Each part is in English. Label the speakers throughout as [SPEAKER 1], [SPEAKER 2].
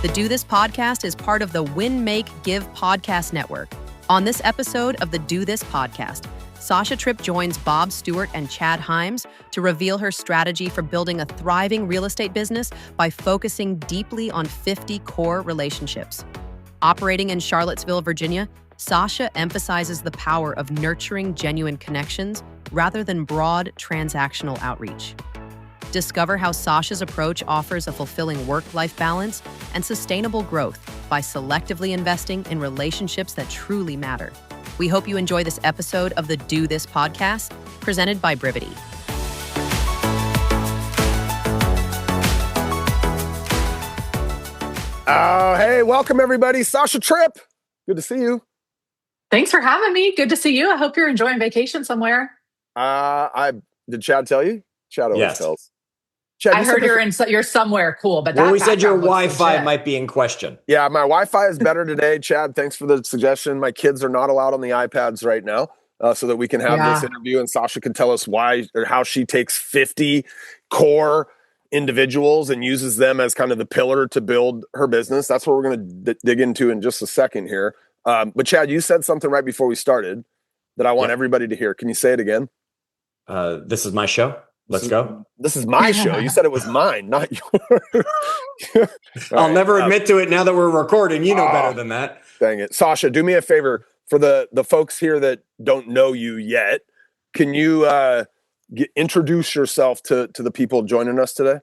[SPEAKER 1] The Do This podcast is part of the Win, Make, Give podcast network. On this episode of the Do This podcast, Sasha Tripp joins Bob Stewart and Chad Hyams to reveal her strategy for building a thriving real estate business by focusing deeply on 50 core relationships. Operating in Charlottesville, Virginia, Sasha emphasizes the power of nurturing genuine connections rather than broad transactional outreach. Discover how Sasha's approach offers a fulfilling work-life balance and sustainable growth by selectively investing in relationships that truly matter. We hope you enjoy this episode of the Do This podcast, presented by Brivity.
[SPEAKER 2] Hey, welcome everybody. Sasha Tripp. Good to see you.
[SPEAKER 3] Thanks for having me. Good to see you. I hope you're enjoying vacation somewhere.
[SPEAKER 2] Did Chad tell you? Chad always tells. Chad,
[SPEAKER 3] I heard you're somewhere cool, but
[SPEAKER 4] we said your Wi-Fi might be in question.
[SPEAKER 2] Yeah, my Wi-Fi is better today. Chad, thanks for the suggestion. My kids are not allowed on the iPads right now, so that we can have this interview and Sasha can tell us why or how she takes 50 core individuals and uses them as kind of the pillar to build her business. That's what we're going to dig into in just a second here. But Chad, you said something right before we started that I want everybody to hear. Can you say it again?
[SPEAKER 4] This is my show. Let's go.
[SPEAKER 2] This is my show. You said it was mine, not yours.
[SPEAKER 4] I'll never admit to it now that we're recording. You know better than that.
[SPEAKER 2] Dang it. Sasha, do me a favor. For the folks here that don't know you yet, can you introduce yourself to the people joining us today?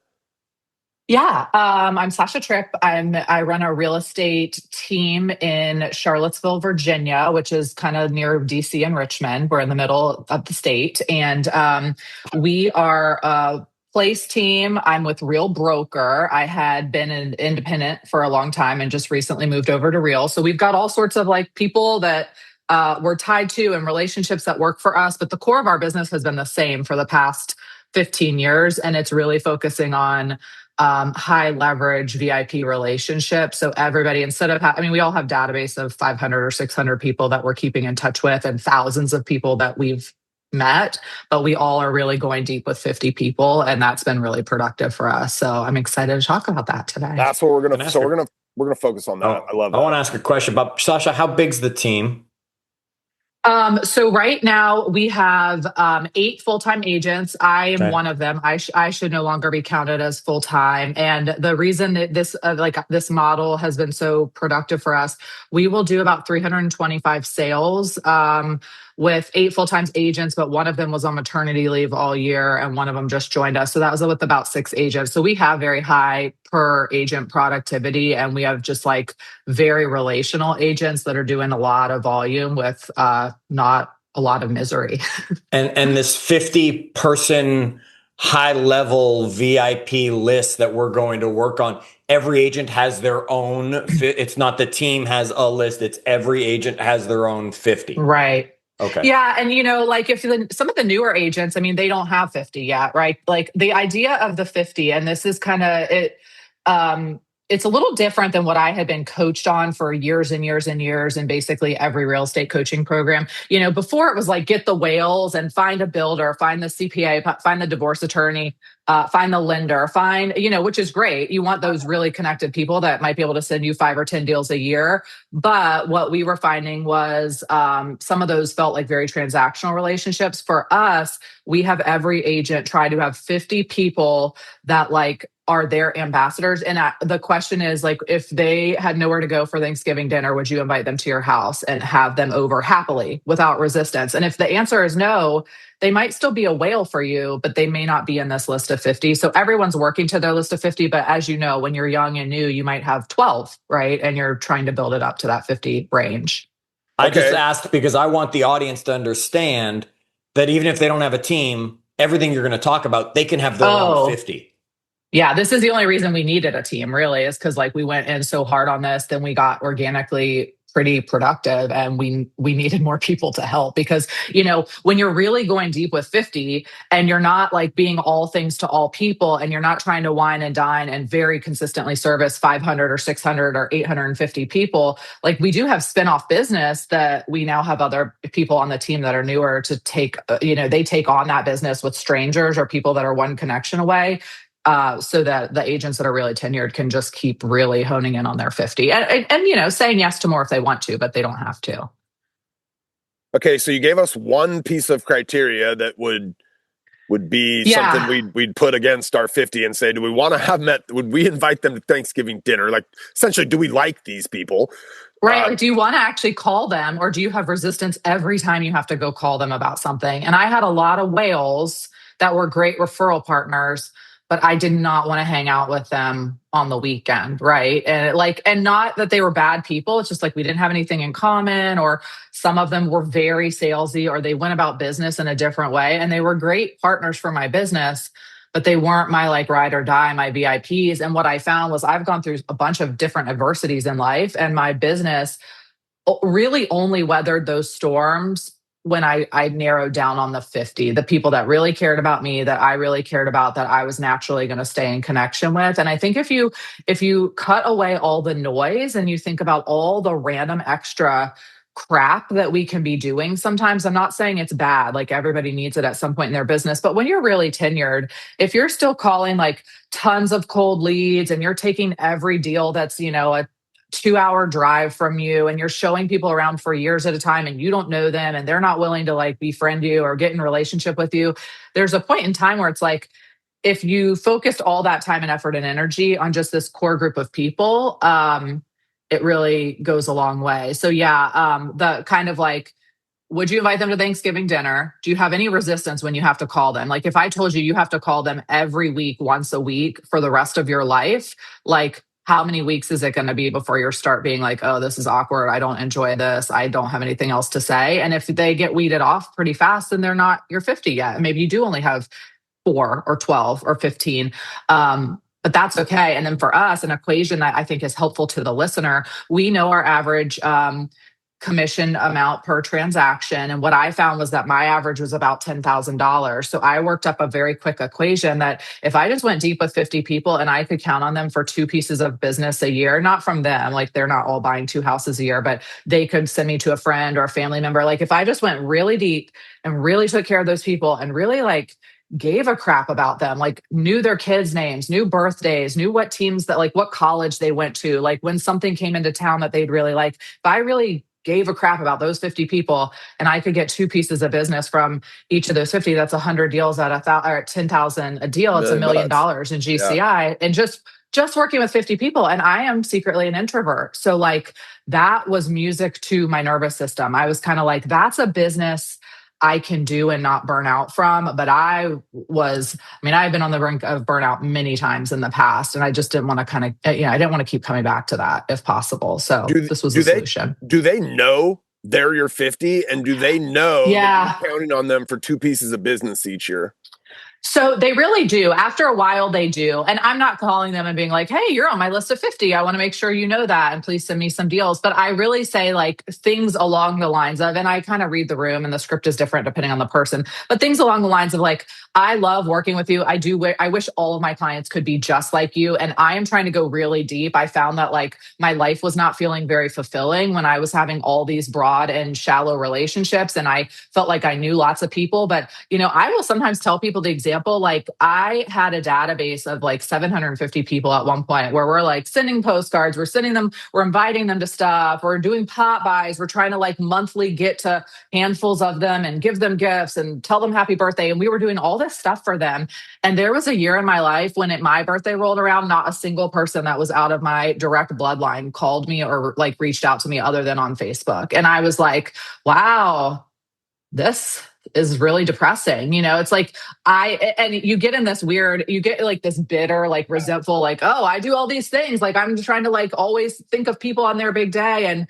[SPEAKER 3] Yeah, I'm Sasha Tripp. I run a real estate team in Charlottesville, Virginia, which is kind of near DC and Richmond. We're in the middle of the state, and we are a place team. I'm with Real Broker. I had been an independent for a long time and just recently moved over to Real. So we've got all sorts of like people that we're tied to and relationships that work for us. But the core of our business has been the same for the past 15 years, and it's really focusing on high leverage VIP relationships. So everybody, instead of, we all have database of 500 or 600 people that we're keeping in touch with and thousands of people that we've met, but we all are really going deep with 50 people. And that's been really productive for us. So I'm excited to talk about that today.
[SPEAKER 2] That's what we're going to, we're going to focus on that. I love that.
[SPEAKER 4] I want to ask a question about Sasha. How big's the team?
[SPEAKER 3] So right now we have 8 full-time agents. I am one of them. I should no longer be counted as full-time. And the reason that this model has been so productive for us, we will do about 325 sales with 8 full-time agents, but one of them was on maternity leave all year and one of them just joined us. So that was with about 6 agents. So we have very high per agent productivity, and we have just like very relational agents that are doing a lot of volume with not a lot of misery.
[SPEAKER 4] and this 50-person high-level VIP list that we're going to work on, every agent has their own. It's not the team has a list. It's every agent has their own 50.
[SPEAKER 3] Right.
[SPEAKER 4] Okay.
[SPEAKER 3] Yeah. And, like if some of the newer agents, they don't have 50 yet, right? Like the idea of the 50, and this is kind of it, it's a little different than what I had been coached on for years and years and years in basically every real estate coaching program. Before it was like, get the whales and find a builder, find the CPA, find the divorce attorney, find the lender, find, which is great. You want those really connected people that might be able to send you 5 or 10 deals a year. But what we were finding was some of those felt like very transactional relationships. For us, we have every agent try to have 50 people that like are their ambassadors. And the question is like, if they had nowhere to go for Thanksgiving dinner, would you invite them to your house and have them over happily without resistance? And if the answer is no, they might still be a whale for you, but they may not be in this list of 50. So everyone's working to their list of 50. But as you know, when you're young and new, you might have 12, right? And you're trying to build it up to that 50 range.
[SPEAKER 4] I just asked because I want the audience to understand that even if they don't have a team, everything you're going to talk about, they can have their own 50.
[SPEAKER 3] Yeah, this is the only reason we needed a team, really, is because like we went in so hard on this, then we got organically pretty productive and we needed more people to help because, when you're really going deep with 50 and you're not like being all things to all people and you're not trying to wine and dine and very consistently service 500 or 600 or 850 people, like we do have spin-off business that we now have other people on the team that are newer to take, they take on that business with strangers or people that are one connection away. so that the agents that are really tenured can just keep really honing in on their 50 and saying yes to more if they want to, but they don't have to.
[SPEAKER 2] Okay, so you gave us one piece of criteria that would be something we'd put against our 50 and say, do we want to have would we invite them to Thanksgiving dinner? Like, essentially, do we like these people?
[SPEAKER 3] Right. Like, do you want to actually call them, or do you have resistance every time you have to go call them about something? And I had a lot of whales that were great referral partners, but I did not want to hang out with them on the weekend. Right. And not that they were bad people. It's just like we didn't have anything in common, or some of them were very salesy, or they went about business in a different way. And they were great partners for my business, but they weren't my like ride or die, my VIPs. And what I found was I've gone through a bunch of different adversities in life, and my business really only weathered those storms when I narrowed down on the 50, the people that really cared about me, that I really cared about, that I was naturally going to stay in connection with. And I think if you cut away all the noise and you think about all the random extra crap that we can be doing sometimes, I'm not saying it's bad, like everybody needs it at some point in their business, but when you're really tenured, if you're still calling like tons of cold leads and you're taking every deal that's, a 2-hour drive from you, and you're showing people around for years at a time and you don't know them and they're not willing to like befriend you or get in relationship with you, there's a point in time where it's like, if you focused all that time and effort and energy on just this core group of people, it really goes a long way. So the kind of like, would you invite them to Thanksgiving dinner? Do you have any resistance when you have to call them? Like if I told you have to call them every week, once a week for the rest of your life, like how many weeks is it going to be before you start being like, oh, this is awkward. I don't enjoy this. I don't have anything else to say. And if they get weeded off pretty fast, then they're not your 50 yet. Maybe you do only have 4 or 12 or 15. But that's okay. And then for us, an equation that I think is helpful to the listener, we know our average commission amount per transaction. And what I found was that my average was about $10,000. So I worked up a very quick equation that if I just went deep with 50 people and I could count on them for 2 pieces of business a year, not from them, like they're not all buying 2 houses a year, but they could send me to a friend or a family member. Like if I just went really deep and really took care of those people and really like gave a crap about them, like knew their kids' names, knew birthdays, knew what teams that like what college they went to, like when something came into town that they'd really like, if I really gave a crap about those 50 people and I could get 2 pieces of business from each of those 50, that's 100 deals at $10,000 a deal. It's $1 million in GCI. Yeah. And just working with 50 people. And I am secretly an introvert. So like that was music to my nervous system. I was kind of like, that's a business I can do and not burn out from. But I've been on the brink of burnout many times in the past. And I just didn't want to I didn't want to keep coming back to that if possible. So this was the solution.
[SPEAKER 2] Do they know they're your 50? And do they know that you're counting on them for 2 pieces of business each year?
[SPEAKER 3] So they really do. After a while, they do. And I'm not calling them and being like, hey, you're on my list of 50. I want to make sure you know that. And please send me some deals. But I really say like things along the lines of, and I kind of read the room and the script is different depending on the person, but things along the lines of like, I love working with you. I wish all of my clients could be just like you. And I am trying to go really deep. I found that like my life was not feeling very fulfilling when I was having all these broad and shallow relationships. And I felt like I knew lots of people, but I will sometimes tell people the example, like I had a database of like 750 people at one point where we're like sending postcards, we're inviting them to stuff, we're doing pop buys, we're trying to like monthly get to handfuls of them and give them gifts and tell them happy birthday. And we were doing all this stuff for them. And there was a year in my life when my birthday rolled around, not a single person that was out of my direct bloodline called me or like reached out to me other than on Facebook. And I was like, this is really depressing. It's like and you get in this weird, you get like this bitter, like resentful, like, oh, I do all these things. Like I'm trying to like always think of people on their big day and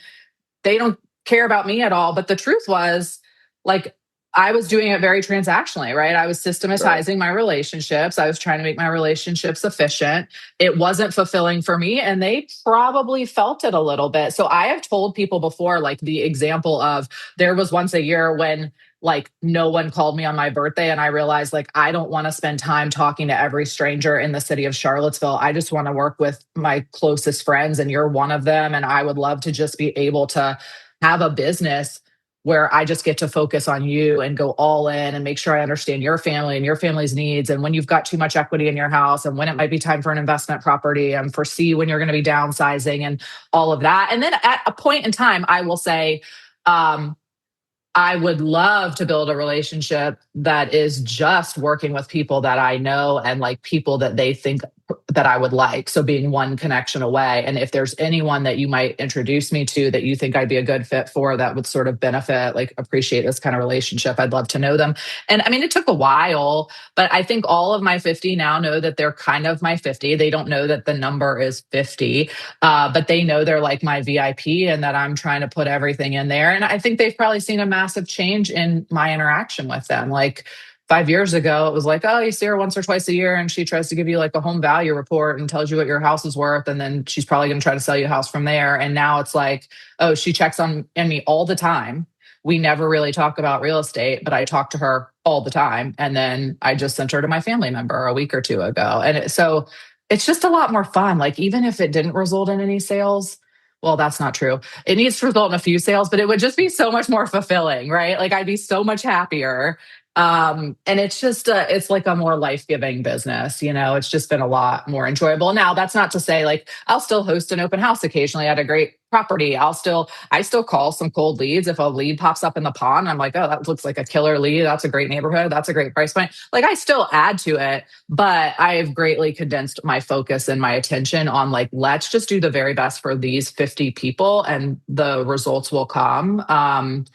[SPEAKER 3] they don't care about me at all. But the truth was like, I was doing it very transactionally, right? I was systematizing my relationships. I was trying to make my relationships efficient. It wasn't fulfilling for me. And they probably felt it a little bit. So I have told people before, like the example of there was once a year when like no one called me on my birthday. And I realized like, I don't want to spend time talking to every stranger in the city of Charlottesville. I just want to work with my closest friends and you're one of them. And I would love to just be able to have a business where I just get to focus on you and go all in and make sure I understand your family and your family's needs, and when you've got too much equity in your house and when it might be time for an investment property, and foresee when you're going to be downsizing and all of that. And then at a point in time, I will say, I would love to build a relationship that is just working with people that I know and like people that they think that I would like. So being one connection away. And if there's anyone that you might introduce me to that you think I'd be a good fit for, that would sort of benefit, like appreciate this kind of relationship, I'd love to know them. And I mean, it took a while, but I think all of my 50 now know that they're kind of my 50. They don't know that the number is 50, but they know they're like my VIP and that I'm trying to put everything in there. And I think they've probably seen a massive change in my interaction with them. Like 5 years ago, it was like, oh, you see her once or twice a year and she tries to give you like a home value report and tells you what your house is worth. And then she's probably going to try to sell you a house from there. And now it's like, oh, she checks on me all the time. We never really talk about real estate, but I talk to her all the time. And then I just sent her to my family member a week or two ago. And so it's just a lot more fun. Like, even if it didn't result in any sales, well, that's not true. It needs to result in a few sales, but it would just be so much more fulfilling, right? Like, I'd be so much happier. And it's just, it's like a more life-giving business. It's just been a lot more enjoyable. Now, that's not to say like, I'll still host an open house occasionally at a great property. I still call some cold leads. If a lead pops up in the pond, I'm like, oh, that looks like a killer lead. That's a great neighborhood. That's a great price point. Like, I still add to it, but I've greatly condensed my focus and my attention on like, let's just do the very best for these 50 people and the results will come. And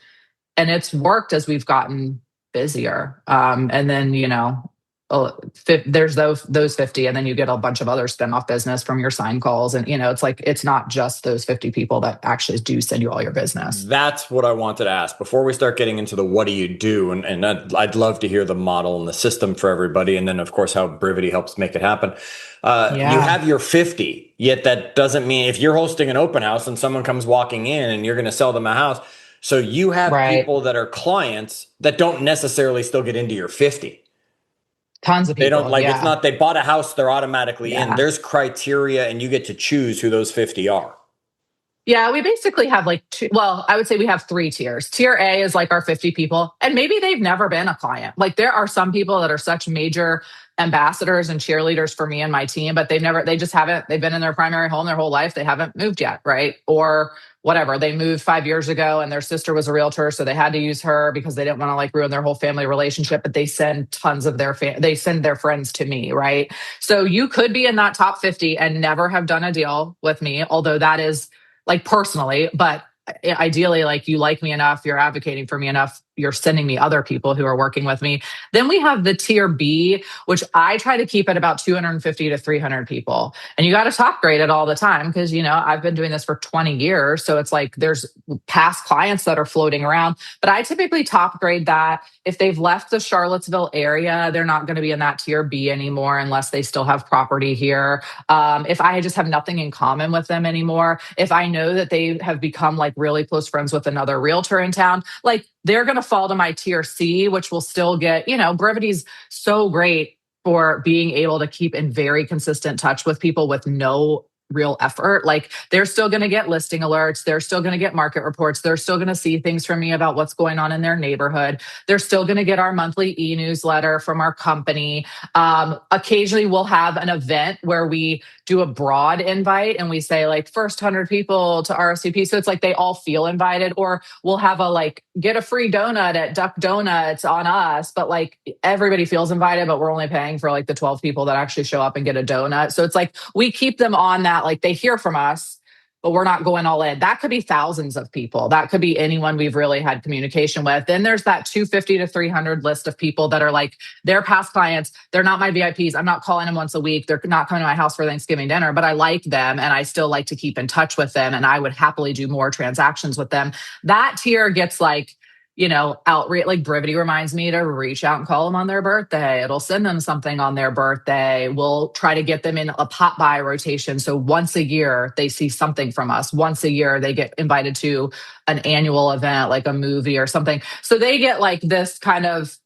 [SPEAKER 3] it's worked as we've gotten busier. And then, there's those 50, and then you get a bunch of other spin-off business from your sign calls. And, it's like, it's not just those 50 people that actually do send you all your business.
[SPEAKER 4] That's what I wanted to ask before we start getting into the, what do you do? And I'd love to hear the model and the system for everybody. And then of course, how Brivity helps make it happen. You have your 50, yet that doesn't mean if you're hosting an open house and someone comes walking in and you're going to sell them a house. So you have people that are clients that don't necessarily still get into your 50.
[SPEAKER 3] Tons of people.
[SPEAKER 4] They don't like, it's not, they bought a house, they're automatically in. There's criteria and you get to choose who those 50 are.
[SPEAKER 3] Yeah, we basically have like I would say we have 3 tiers. Tier A is like our 50 people, and maybe they've never been a client. Like, there are some people that are such major ambassadors and cheerleaders for me and my team, but they've been in their primary home their whole life. They haven't moved yet, right? Or whatever. They moved 5 years ago and their sister was a realtor, so they had to use her because they didn't want to like ruin their whole family relationship, but they send tons of they send their friends to me, right? So you could be in that top 50 and never have done a deal with me, although that is like personally, but ideally, like, you like me enough, you're advocating for me enough, you're sending me other people who are working with me. Then we have the tier B, which I try to keep at about 250 to 300 people. And you got to top grade it all the time because, I've been doing this for 20 years. So it's like there's past clients that are floating around, but I typically top grade that. If they've left the Charlottesville area, they're not going to be in that tier B anymore unless they still have property here. If I just have nothing in common with them anymore, if I know that they have become like really close friends with another realtor in town, like, they're going to fall to my tier C, which will still get, Brivity's so great for being able to keep in very consistent touch with people with no real effort. Like, they're still going to get listing alerts. They're still going to get market reports. They're still going to see things from me about what's going on in their neighborhood. They're still going to get our monthly e-newsletter from our company. Occasionally we'll have an event where we do a broad invite and we say like first 100 people to RSVP. So it's like they all feel invited, or we'll have a like get a free donut at Duck Donuts on us, but like everybody feels invited, but we're only paying for like the 12 people that actually show up and get a donut. So it's like we keep them on that, like they hear from us, but we're not going all in. That could be thousands of people. That could be anyone we've really had communication with. Then there's that 250 to 300 list of people that are like, they're past clients. They're not my VIPs. I'm not calling them once a week. They're not coming to my house for Thanksgiving dinner, but I like them and I still like to keep in touch with them. And I would happily do more transactions with them. That tier gets like, outreach. Like, Brivity reminds me to reach out and call them on their birthday. It'll send them something on their birthday. We'll try to get them in a pop by rotation. So once a year, they see something from us. Once a year, they get invited to an annual event, like a movie or something. So they get like this kind of,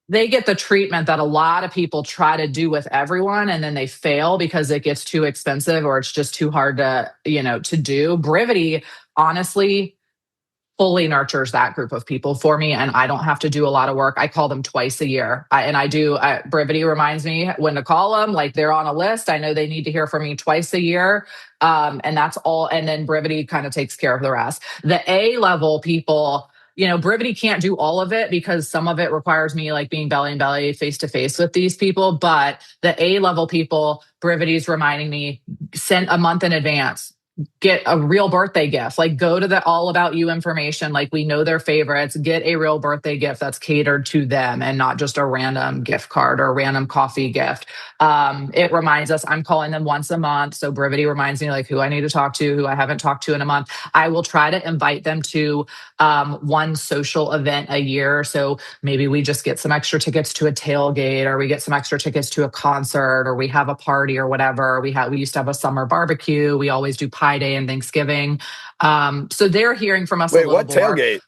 [SPEAKER 3] they get the treatment that a lot of people try to do with everyone, and then they fail because it gets too expensive or it's just too hard to, to do. Brivity, honestly, fully nurtures that group of people for me, and I don't have to do a lot of work. I call them twice a year. Brivity reminds me when to call them, like they're on a list. I know they need to hear from me twice a year. And that's all. And then Brivity kind of takes care of the rest. The A level people, Brivity can't do all of it because some of it requires me like being belly and belly face to face with these people. But the A level people, Brivity's reminding me, send a month in advance. Get a real birthday gift, like go to the all about you information. Like we know their favorites, get a real birthday gift that's catered to them and not just a random gift card or a random coffee gift. It reminds us, I'm calling them once a month. So Brivity reminds me like who I need to talk to, who I haven't talked to in a month. I will try to invite them to one social event a year. So maybe we just get some extra tickets to a tailgate, or we get some extra tickets to a concert, or we have a party or whatever. We used to have a summer barbecue. We always do Pie Day and Thanksgiving. So they're hearing from us a little
[SPEAKER 2] what
[SPEAKER 3] more.
[SPEAKER 2] Tailgate?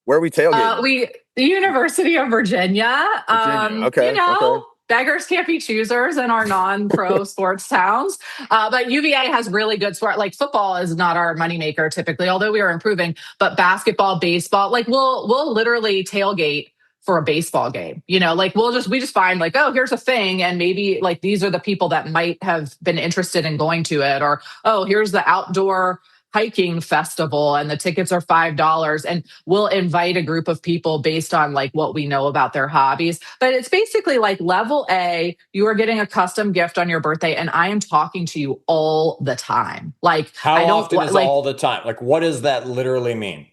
[SPEAKER 2] Where are we tailgating?
[SPEAKER 3] The University of Virginia.
[SPEAKER 2] Okay. Okay.
[SPEAKER 3] Beggars can't be choosers in our non-pro sports towns. But UVA has really good sport. Like football is not our moneymaker typically, although we are improving. But basketball, baseball, like we'll literally tailgate for a baseball game. Like we just find like, oh, here's a thing. And maybe like these are the people that might have been interested in going to it. Or, oh, here's the outdoor hiking festival and the tickets are $5, and we'll invite a group of people based on like what we know about their hobbies. But it's basically like level A, you are getting a custom gift on your birthday, and I am talking to you all the time. Like
[SPEAKER 4] how often is all the time? Like what does that literally mean?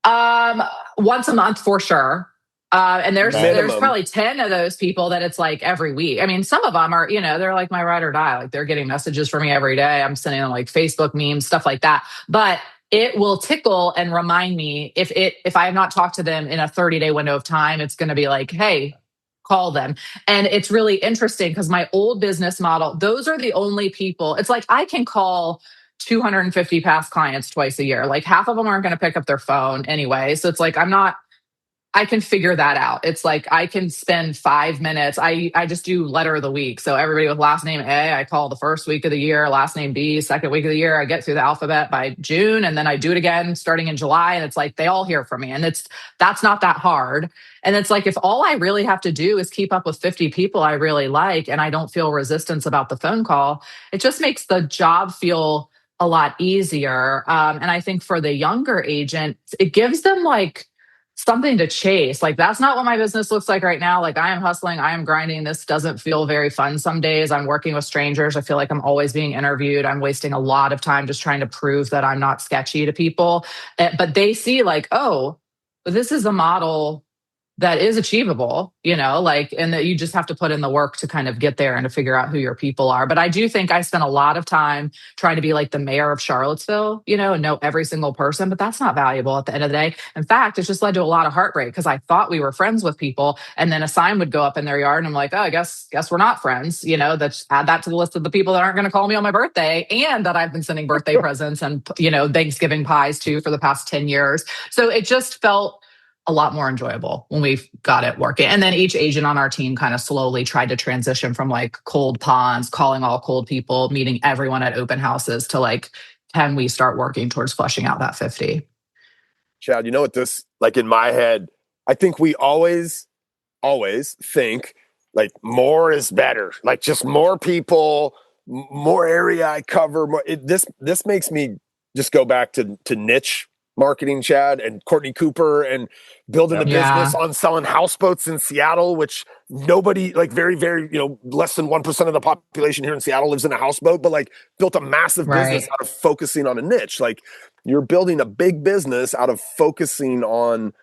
[SPEAKER 3] Once a month for sure. And there's probably 10 of those people that it's like every week. I mean, some of them are, they're like my ride or die. Like they're getting messages from me every day. I'm sending them like Facebook memes, stuff like that. But it will tickle and remind me if I have not talked to them in a 30-day window of time, it's going to be like, hey, call them. And it's really interesting because my old business model, those are the only people. It's like I can call 250 past clients twice a year. Like half of them aren't going to pick up their phone anyway. So it's like, I can figure that out. It's like I can spend 5 minutes. I just do letter of the week. So everybody with last name A, I call the first week of the year, last name B, second week of the year. I get through the alphabet by June, and then I do it again starting in July. And it's like they all hear from me. And that's not that hard. And it's like if all I really have to do is keep up with 50 people I really like, and I don't feel resistance about the phone call, it just makes the job feel a lot easier. And I think for the younger agent, it gives them like something to chase. Like that's not what my business looks like right now. Like I am hustling, I am grinding. This doesn't feel very fun some days. I'm working with strangers. I feel like I'm always being interviewed. I'm wasting a lot of time just trying to prove that I'm not sketchy to people. But they see like, oh, this is a model that is achievable, and that you just have to put in the work to kind of get there and to figure out who your people are. But I do think I spent a lot of time trying to be like the mayor of Charlottesville, and know every single person, but that's not valuable at the end of the day. In fact, it just led to a lot of heartbreak because I thought we were friends with people, and then a sign would go up in their yard and I'm like, oh, I guess we're not friends, that's add that to the list of the people that aren't going to call me on my birthday and that I've been sending birthday presents and, Thanksgiving pies to for the past 10 years. So it just felt a lot more enjoyable when we got it working. And then each agent on our team kind of slowly tried to transition from like cold ponds, calling all cold people, meeting everyone at open houses to like, can we start working towards flushing out that 50?
[SPEAKER 2] Chad, what this, like in my head, I think we always think like more is better. Like just more people, more area I cover. This makes me just go back to niche marketing, Chad, and Courtney Cooper, and building a business on selling houseboats in Seattle, which nobody, like very, very, less than 1% of the population here in Seattle lives in a houseboat, but like built a massive business out of focusing on a niche. Like you're building a big business out of focusing on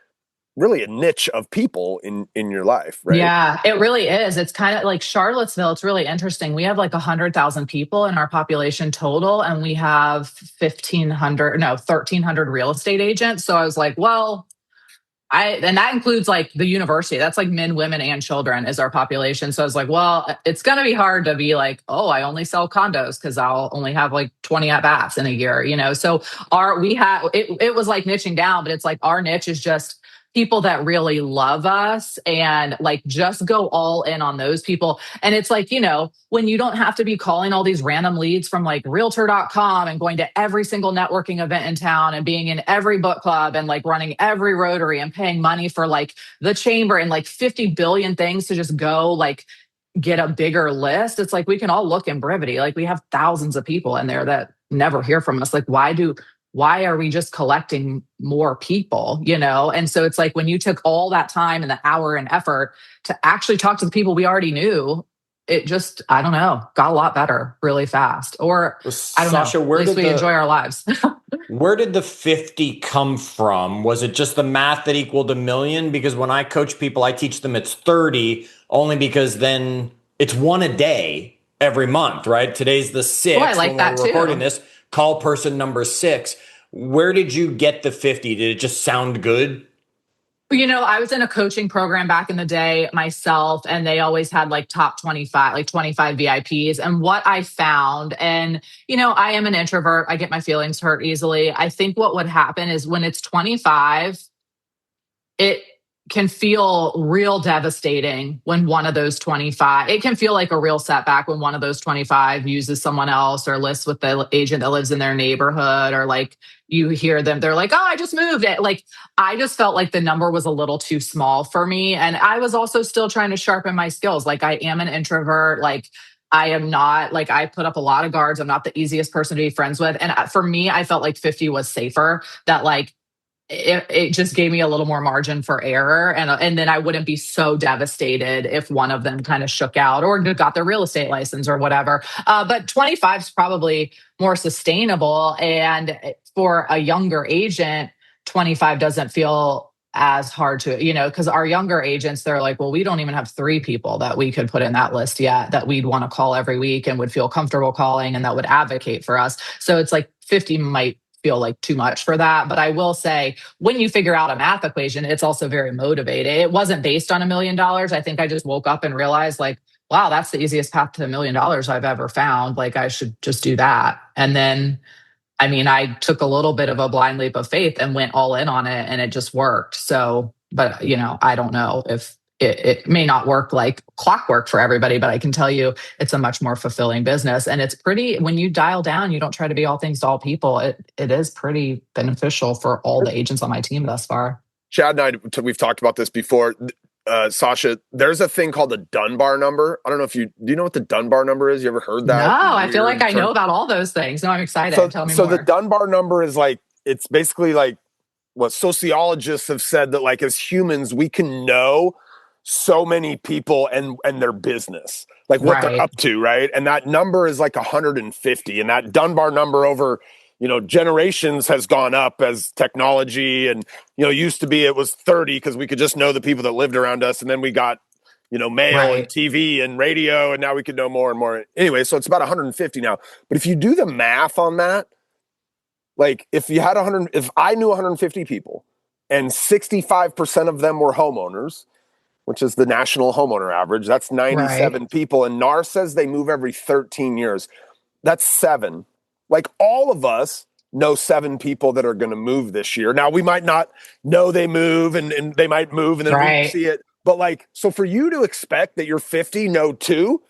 [SPEAKER 2] really a niche of people in your life, right?
[SPEAKER 3] Yeah, it really is. It's kind of like Charlottesville. It's really interesting. We have like 100,000 people in our population total, and we have 1,300 real estate agents. So I was like, well, and that includes like the university. That's like men, women, and children is our population. So I was like, well, it's going to be hard to be like, oh, I only sell condos because I'll only have like 20 at bats in a year, So it was like niching down, but it's like our niche is just people that really love us and like just go all in on those people. And it's like, when you don't have to be calling all these random leads from like realtor.com and going to every single networking event in town and being in every book club and like running every Rotary and paying money for like the chamber and like 50 billion things to just go like get a bigger list. It's like, we can all look in Brivity. Like we have thousands of people in there that never hear from us. Like, why are we just collecting more people, And so it's like when you took all that time and the hour and effort to actually talk to the people we already knew, it just, I don't know, got a lot better really fast. Or I don't
[SPEAKER 4] Sasha,
[SPEAKER 3] know, at least we enjoy our lives.
[SPEAKER 4] Where did the 50 come from? Was it just the math that equaled a million? Because when I coach people, I teach them it's 30 only because then it's one a day every month, right? Today's the 6th.
[SPEAKER 3] Oh, I like that too.
[SPEAKER 4] Recording this. Call person number 6. Where did you get the 50? Did it just sound good?
[SPEAKER 3] I was in a coaching program back in the day myself, and they always had like top 25, like 25 VIPs. And what I found, and, I am an introvert. I get my feelings hurt easily. I think what would happen is when it's 25, it can feel real devastating when one of those 25, it can feel like a real setback when one of those 25 uses someone else or lists with the agent that lives in their neighborhood, or like you hear them, they're like, oh, I just moved it. Like, I just felt like the number was a little too small for me. And I was also still trying to sharpen my skills. Like, I am an introvert. Like, I am not, like, I put up a lot of guards. I'm not the easiest person to be friends with. And for me, I felt like 50 was safer, that like, it just gave me a little more margin for error. And then I wouldn't be so devastated if one of them kind of shook out or got their real estate license or whatever. But 25 is probably more sustainable. And for a younger agent, 25 doesn't feel as hard to, because our younger agents, they're like, well, we don't even have 3 people that we could put in that list yet that we'd want to call every week and would feel comfortable calling and that would advocate for us. So it's like 50 might feel like too much for that. But I will say, when you figure out a math equation, it's also very motivating. It wasn't based on $1 million. I think I just woke up and realized like, wow, that's the easiest path to $1 million I've ever found. Like, I should just do that. And then, I took a little bit of a blind leap of faith and went all in on it, and it just worked. So, but I don't know if it may not work like clockwork for everybody, but I can tell you it's a much more fulfilling business. And it's pretty, when you dial down, you don't try to be all things to all people. It is pretty beneficial for all the agents on my team thus far.
[SPEAKER 2] Chad and I, we've talked about this before. Sasha, there's a thing called the Dunbar number. I don't know if do you know what the Dunbar number is? You ever heard that?
[SPEAKER 3] No, I feel like I know about all those things. No, I'm excited. Tell me more.
[SPEAKER 2] So the Dunbar number is like, it's basically like what sociologists have said, that like as humans, we can know so many people and their business, like what they're up to, right? And that number is like 150, and that Dunbar number over generations has gone up as technology, and used to be it was 30 because we could just know the people that lived around us, and then we got mail and TV and radio, and now we could know more and more. Anyway, so it's about 150 now. But if you do the math on that, like if you had if I knew 150 people and 65% of them were homeowners, which is the national homeowner average, that's 97 people. And NAR says they move every 13 years. That's 7. Like, all of us know 7 people that are going to move this year. Now, we might not know they move, and they might move and then we see it. But like, so for you to expect that you're 50 know 2,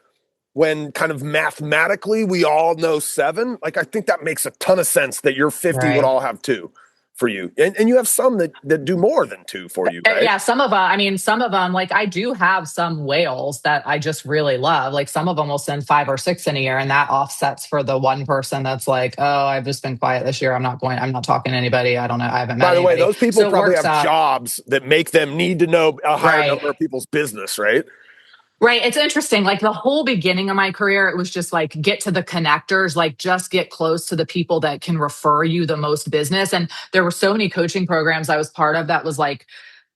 [SPEAKER 2] when kind of mathematically we all know 7, like, I think that makes a ton of sense that your 50 would all have 2 for you. And you have some that do more than 2 for you, right?
[SPEAKER 3] Yeah, some of them, like, I do have some whales that I just really love. Like, some of them will send 5 or 6 in a year, and that offsets for the one person that's like, oh, I've just been quiet this year. I'm not talking to anybody. I don't know. I haven't met anybody.
[SPEAKER 2] By the way, those people probably have jobs that make them need to know a higher number of people's business, right?
[SPEAKER 3] Right. It's interesting. Like, the whole beginning of my career, it was just like, get to the connectors, like just get close to the people that can refer you the most business. And there were so many coaching programs I was part of that was like,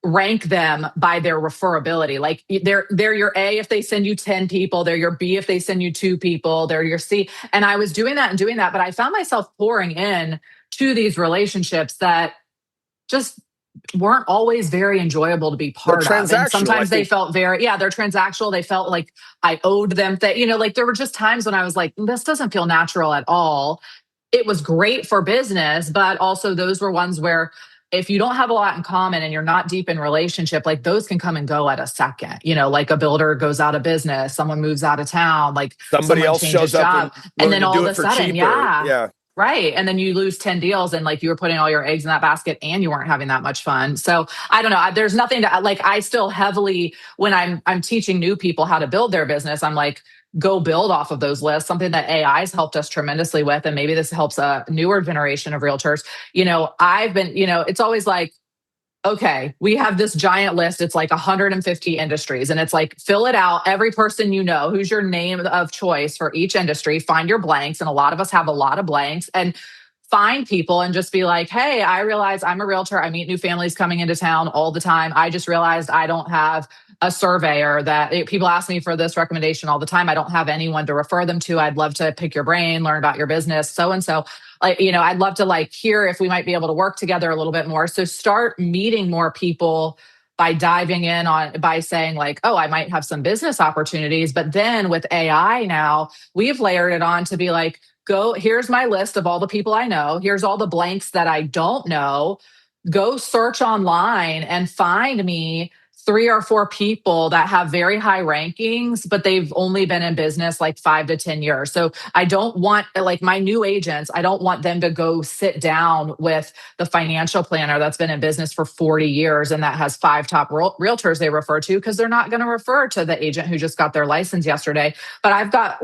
[SPEAKER 3] rank them by their referability. Like, they're your A if they send you 10 people, they're your B if they send you 2 people, they're your C. And I was doing that, but I found myself pouring in to these relationships that just weren't always very enjoyable to be part of. And sometimes they felt they're transactional. They felt like I owed them like, there were just times when I was like, this doesn't feel natural at all. It was great for business, but also those were ones where if you don't have a lot in common and you're not deep in relationship, like those can come and go at a second, like a builder goes out of business, someone moves out of town, like
[SPEAKER 2] somebody else
[SPEAKER 3] changes
[SPEAKER 2] shows
[SPEAKER 3] job,
[SPEAKER 2] up
[SPEAKER 3] and then all
[SPEAKER 2] do
[SPEAKER 3] of
[SPEAKER 2] it
[SPEAKER 3] a
[SPEAKER 2] for
[SPEAKER 3] sudden,
[SPEAKER 2] cheaper.
[SPEAKER 3] yeah. Right. And then you lose 10 deals and like you were putting all your eggs in that basket and you weren't having that much fun. So I don't know. There's nothing to like, I still heavily, when I'm teaching new people how to build their business, I'm like, go build off of those lists, something that AI has helped us tremendously with. And maybe this helps a newer generation of realtors. I've been, it's always like, okay, we have this giant list. It's like 150 industries. And it's like, fill it out. Every person who's your name of choice for each industry, find your blanks. And a lot of us have a lot of blanks. And find people and just be like, hey, I realize I'm a realtor. I meet new families coming into town all the time. I just realized I don't have a surveyor people ask me for this recommendation all the time. I don't have anyone to refer them to. I'd love to pick your brain, learn about your business, so-and-so. I'd love to hear if we might be able to work together a little bit more. So start meeting more people by diving in by saying like, oh, I might have some business opportunities. But then with AI now, we've layered it on to be like, here's my list of all the people I know. Here's all the blanks that I don't know. Go search online and find me 3 or 4 people that have very high rankings, but they've only been in business like 5 to 10 years. So I don't want my new agents, I don't want them to go sit down with the financial planner that's been in business for 40 years and that has 5 top realtors they refer to, because they're not going to refer to the agent who just got their license yesterday. But I've got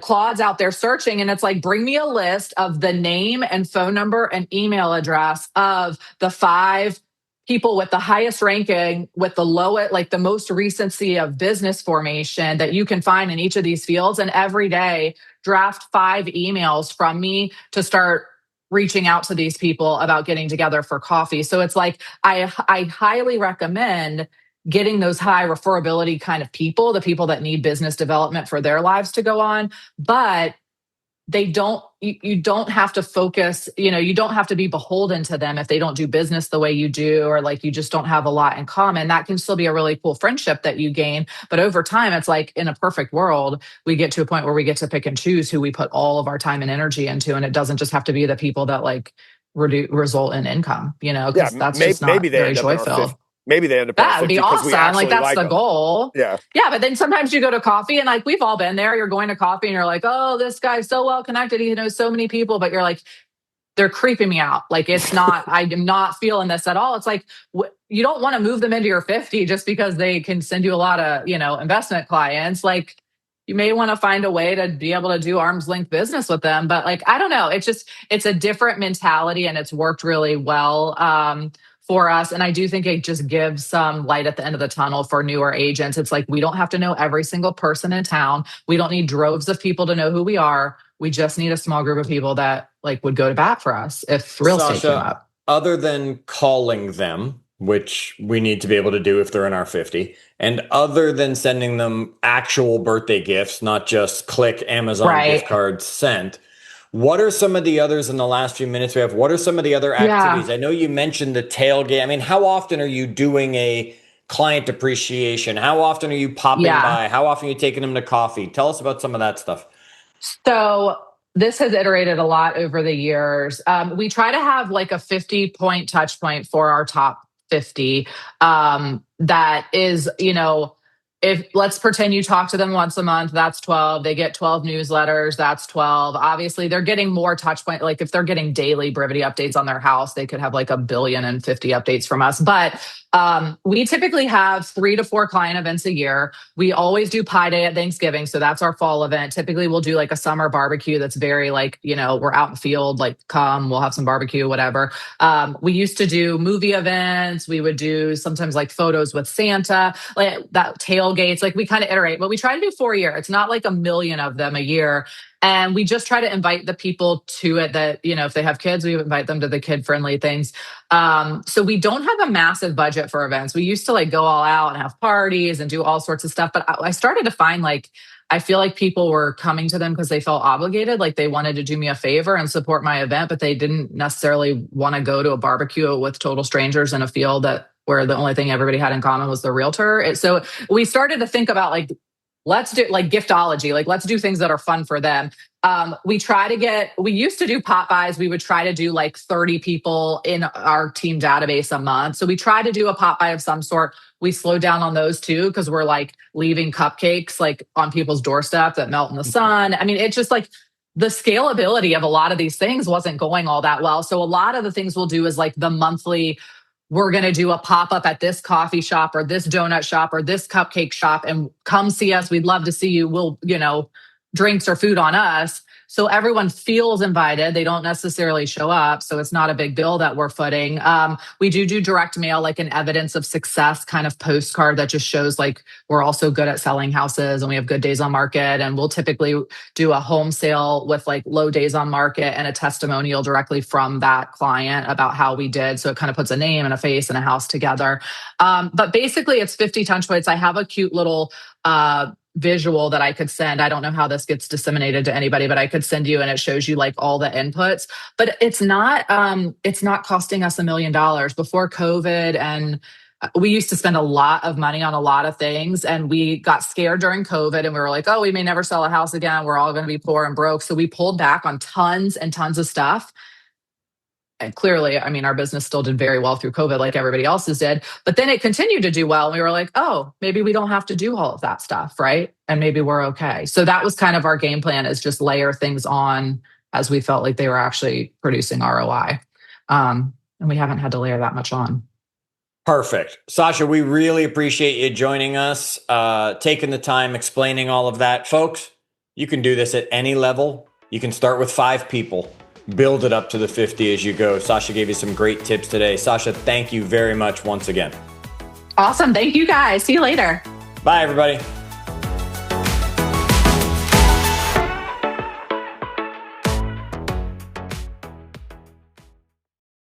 [SPEAKER 3] Claude's out there searching, and it's like, bring me a list of the name and phone number and email address of the 5 people with the highest ranking, with the lowest, the most recency of business formation that you can find in each of these fields. And every day, draft 5 emails from me to start reaching out to these people about getting together for coffee. So it's like, I highly recommend getting those high referability kind of people, the people that need business development for their lives to go on. But you don't have to focus, you don't have to be beholden to them if they don't do business the way you do, or you just don't have a lot in common. That can still be a really cool friendship that you gain. But over time, it's like, in a perfect world, we get to a point where we get to pick and choose who we put all of our time and energy into. And it doesn't just have to be the people that result in income, because that's just not very joy-filled.
[SPEAKER 2] Maybe they end up.
[SPEAKER 3] That would be awesome. That's the goal.
[SPEAKER 2] Yeah.
[SPEAKER 3] Yeah. But then sometimes you go to coffee and we've all been there. You're going to coffee and you're like, oh, this guy's so well connected. He knows so many people, but you're like, they're creeping me out. It's not, I am not feeling this at all. It's like, you don't want to move them into your 50 just because they can send you a lot of, investment clients. You may want to find a way to be able to do arm's length business with them. But I don't know. It's a different mentality, and it's worked really well for us. And I do think it just gives some light at the end of the tunnel for newer agents. It's like, we don't have to know every single person in town. We don't need droves of people to know who we are. We just need a small group of people that would go to bat for us if real estate came up.
[SPEAKER 4] Other than calling them, which we need to be able to do if they're in our 50, and other than sending them actual birthday gifts, not just click Amazon gift cards sent, what are some of the others in the last few minutes we have? What are some of the other activities? I know you mentioned the tailgate. I mean, how often are you doing a client appreciation? How often are you popping by? How often are you taking them to coffee? Tell us about some of that stuff.
[SPEAKER 3] So this has iterated a lot over the years. We try to have a 50-point touch point for our top 50. That is, if let's pretend you talk to them once a month, that's 12. They get 12 newsletters, that's 12. Obviously, they're getting more touch point. If they're getting daily Brivity updates on their house, they could have 1,050,000,050 updates from us. But we typically have 3 to 4 client events a year. We always do Pie Day at Thanksgiving. So that's our fall event. Typically, we'll do a summer barbecue that's very we're out in the field, come, we'll have some barbecue, whatever. We used to do movie events. We would do sometimes photos with Santa, that tailgates. We kind of iterate, but we try to do 4 a year. It's not 1 million of them a year. And we just try to invite the people to it that, if they have kids, we invite them to the kid-friendly things. So we don't have a massive budget for events. We used to go all out and have parties and do all sorts of stuff. But I started to find I feel like people were coming to them because they felt obligated, they wanted to do me a favor and support my event, but they didn't necessarily want to go to a barbecue with total strangers in a field where the only thing everybody had in common was the realtor. So we started to think about let's do giftology. Let's do things that are fun for them. We used to do pop buys. We would try to do like 30 people in our team database a month. So we try to do a pop buy of some sort. We slowed down on those too, because we're like leaving cupcakes like on people's doorstep that melt in the sun. I mean, it's just like the scalability of a lot of these things wasn't going all that well. So a lot of the things we'll do is like the monthly, we're going to do a pop-up at this coffee shop or this donut shop or this cupcake shop, and come see us. We'd love to see you. We'll, drinks or food on us. So everyone feels invited. They don't necessarily show up. So it's not a big bill that we're footing. We do direct mail, like an evidence of success kind of postcard that just shows like we're also good at selling houses and we have good days on market. And we'll typically do a home sale with like low days on market and a testimonial directly from that client about how we did. So it kind of puts a name and a face and a house together. But basically it's 50 touch points. I have a cute little visual that I could send. I don't know how this gets disseminated to anybody, but I could send you, and it shows you like all the inputs. But it's not costing us $1 million. Before COVID, and we used to spend a lot of money on a lot of things, and we got scared during COVID, and we were like, oh, we may never sell a house again. We're all going to be poor and broke. So we pulled back on tons and tons of stuff. And clearly, I mean, our business still did very well through COVID, like everybody else's did. But then it continued to do well. And we were like, oh, maybe we don't have to do all of that stuff, right? And maybe we're okay. So that was kind of our game plan, is just layer things on as we felt like they were actually producing ROI. And we haven't had to layer that much on.
[SPEAKER 4] Perfect. Sasha, we really appreciate you joining us, taking the time, explaining all of that. Folks, you can do this at any level. You can start with 5 people. Build it up to the 50 as you go. Sasha gave you some great tips today. Sasha, thank you very much once again.
[SPEAKER 3] Awesome. Thank you guys. See you later.
[SPEAKER 4] Bye, everybody.